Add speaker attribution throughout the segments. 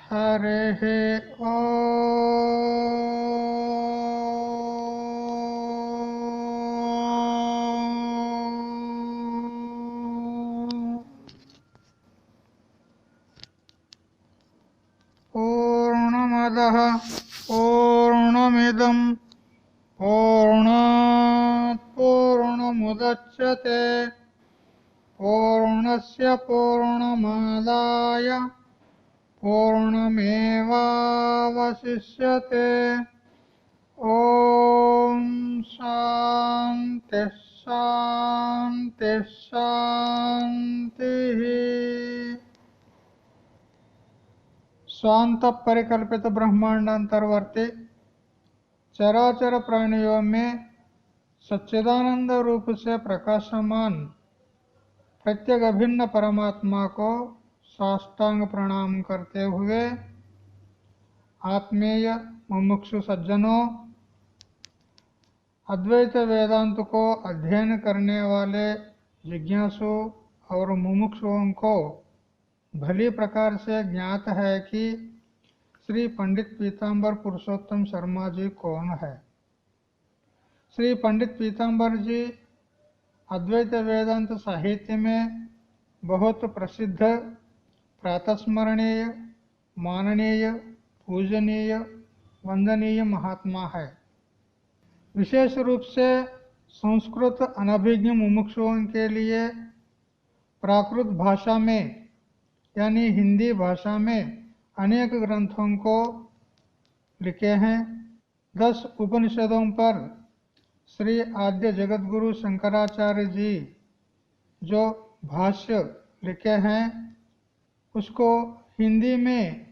Speaker 1: हरेः ॐ। पूर्णमदः पूर्णमिदं पूर्णात् पूर्णमुदच्यते पूर्णस्य पूर्णमादाय पूर्णमेवावशिष्यते। ॐ शान्ति शान्ति शान्तिः। स्वांत परिकल्पित ब्रह्मांडांतर्वर्ती चराचर प्राणियों में सच्चिदानंद रूप से प्रकाशमान प्रत्येक अभिन्न परमात्मा को साष्टांग प्रणाम करते हुए आत्मीय मुमुक्षु सज्जनों, अद्वैत वेदांत को अध्ययन करने वाले जिज्ञासु और मुमुक्षुओं को भली प्रकार से ज्ञात है कि श्री पंडित पीताम्बर पुरुषोत्तम शर्मा जी कौन है। श्री पंडित पीताम्बर जी अद्वैत वेदांत साहित्य में बहुत प्रसिद्ध, प्रातस्मरणीय, माननीय, पूजनीय, वंदनीय महात्मा है। विशेष रूप से संस्कृत अनभिज्ञ मुमुक्षुओं के लिए प्राकृत भाषा में यानी हिंदी भाषा में अनेक ग्रंथों को लिखे हैं। 10 उपनिषदों पर श्री आद्य जगतगुरु शंकराचार्य जी जो भाष्य लिखे हैं उसको हिंदी में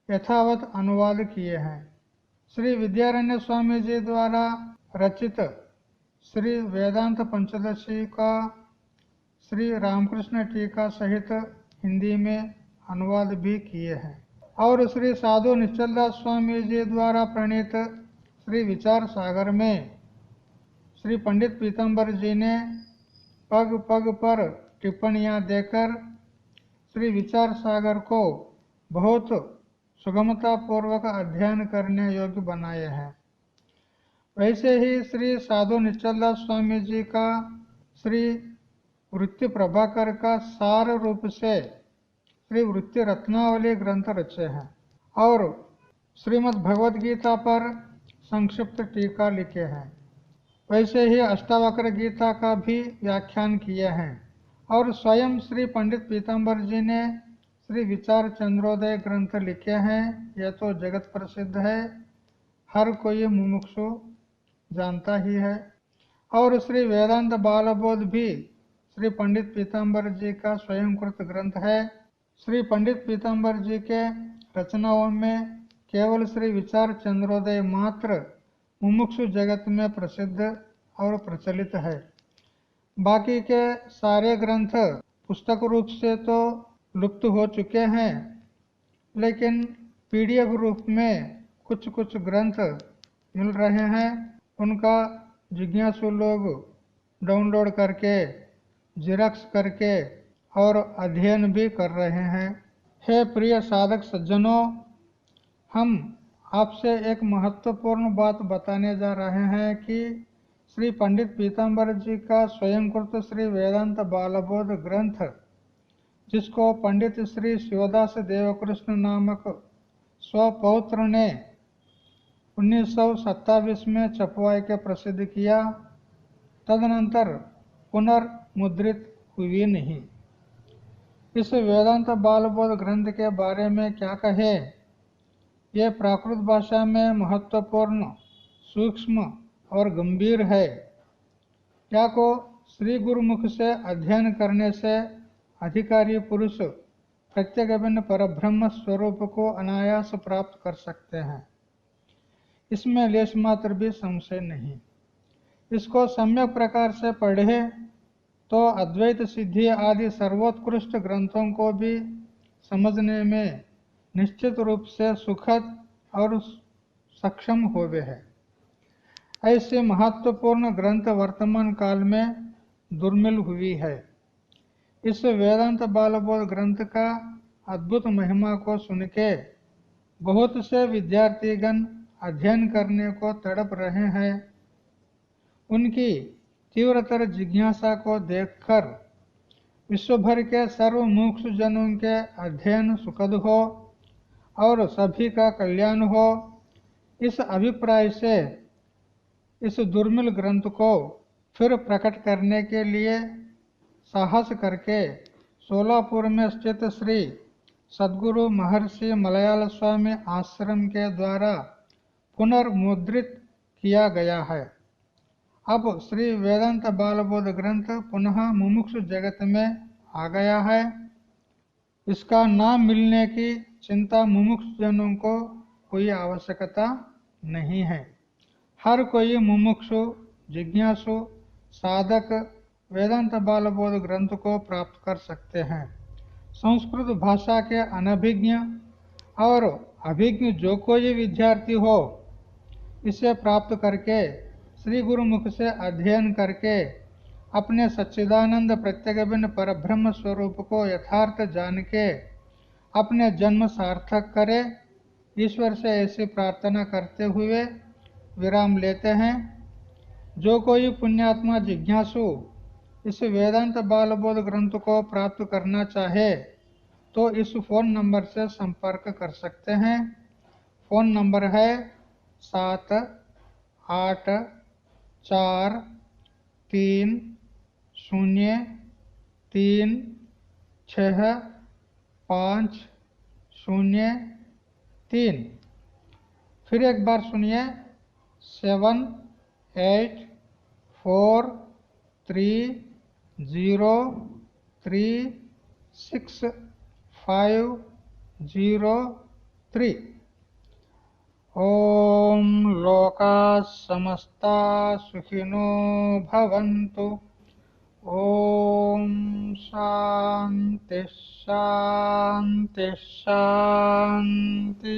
Speaker 1: यथावत अनुवाद किए हैं। श्री विद्यारण्य स्वामी जी द्वारा रचित श्री वेदांत पंचदशी का श्री रामकृष्ण टीका सहित हिंदी में अनुवाद भी किए हैं और श्री साधु निश्चलदास स्वामी जी द्वारा प्रणीत श्री विचार सागर में श्री पंडित पीताम्बर जी ने पग पग पर टिप्पणियां देकर श्री विचार सागर को बहुत सुगमता पूर्वक अध्ययन करने योग्य बनाए हैं। वैसे ही श्री साधु निश्चलदास स्वामी जी का श्री वृत्ति प्रभाकर का सार रूप से श्री वृत्ति रत्नावली ग्रंथ रचे हैं और श्रीमद् भगवद गीता पर संक्षिप्त टीका लिखे हैं। वैसे ही अष्टावक्र गीता का भी व्याख्यान किए हैं और स्वयं श्री पंडित पीताम्बर जी ने श्री विचार चंद्रोदय ग्रंथ लिखे हैं। यह तो जगत प्रसिद्ध है, हर कोई मुमुक्षु जानता ही है। और श्री वेदांत बालबोध भी श्री पंडित पीताम्बर जी का स्वयंकृत ग्रंथ है। श्री पंडित पीताम्बर जी के रचनाओं में केवल श्री विचार चंद्रोदय मात्र मुमुक्षु जगत में प्रसिद्ध और प्रचलित है। बाकी के सारे ग्रंथ पुस्तक रूप से तो लुप्त हो चुके हैं, लेकिन पीडीएफ रूप में कुछ कुछ ग्रंथ मिल रहे हैं। उनका जिज्ञासु लोग डाउनलोड करके, जेरॉक्स करके और अध्ययन भी कर रहे हैं। हे प्रिय साधक सज्जनों, हम आपसे एक महत्वपूर्ण बात बताने जा रहे हैं कि श्री पंडित पीताम्बर जी का स्वयंकृत श्री वेदांत बालबोध ग्रंथ, जिसको पंडित श्री शिवदास देवकृष्ण नामक स्वपौत्र ने 1927 में छपवा के प्रसिद्ध किया, तदनंतर पुनर्मुद्रित हुई नहीं। इस वेदांत बालबोध ग्रंथ के बारे में क्या कहे। यह प्राकृत भाषा में महत्वपूर्ण, सूक्ष्म और गंभीर है। क्या को श्री गुरुमुख से अध्ययन करने से अधिकारी पुरुष प्रत्येक अभिन्न परब्रह्म स्वरूप को अनायास प्राप्त कर सकते हैं, इसमें लेश मात्र भी संशय नहीं। इसको सम्यक प्रकार से पढ़े तो अद्वैत सिद्धि आदि सर्वोत्कृष्ट ग्रंथों को भी समझने में निश्चित रूप से सुखद और सक्षम होवे है। ऐसे महत्वपूर्ण ग्रंथ वर्तमान काल में दुर्मिल हुई है। इस वेदांत बालबोध ग्रंथ का अद्भुत महिमा को सुन के बहुत से विद्यार्थीगण अध्ययन करने को तड़प रहे हैं। उनकी तीव्रतर जिज्ञासा को देखकर विश्व भर के सर्वमुमुक्षु जनों के अध्ययन सुखद हो और सभी का कल्याण हो, इस अभिप्राय से इस दुर्मिल ग्रंथ को फिर प्रकट करने के लिए साहस करके सोलापुर में स्थित श्री सद्गुरु महर्षि मलयाल स्वामी आश्रम के द्वारा पुनर्मुद्रित किया गया है। अब श्री वेदांत बालबोध ग्रंथ पुनः मुमुक्षु जगत में आ गया है। इसका नाम मिलने की चिंता मुमुक्षु जनों को कोई आवश्यकता नहीं है। हर कोई मुमुक्षु जिज्ञासु साधक वेदांत बालबोध ग्रंथ को प्राप्त कर सकते हैं। संस्कृत भाषा के अनभिज्ञ और अभिज्ञ जो कोई विद्यार्थी हो, इसे प्राप्त करके श्री गुरुमुख से अध्ययन करके अपने सच्चिदानंद प्रत्यगभिन्न परब्रह्म स्वरूप को यथार्थ जान के अपने जन्म सार्थक करे, ईश्वर से ऐसी प्रार्थना करते हुए विराम लेते हैं। जो कोई पुण्यात्मा जिज्ञासु इस वेदांत बालबोध ग्रंथ को प्राप्त करना चाहे तो इस फोन नंबर से संपर्क कर सकते हैं। फोन नंबर है 7843365003। फिर एक बार सुनिए, 7843365003। ओम लोका समस्ता सुखिनो भवन्तु। ओम शांति शांति शांति।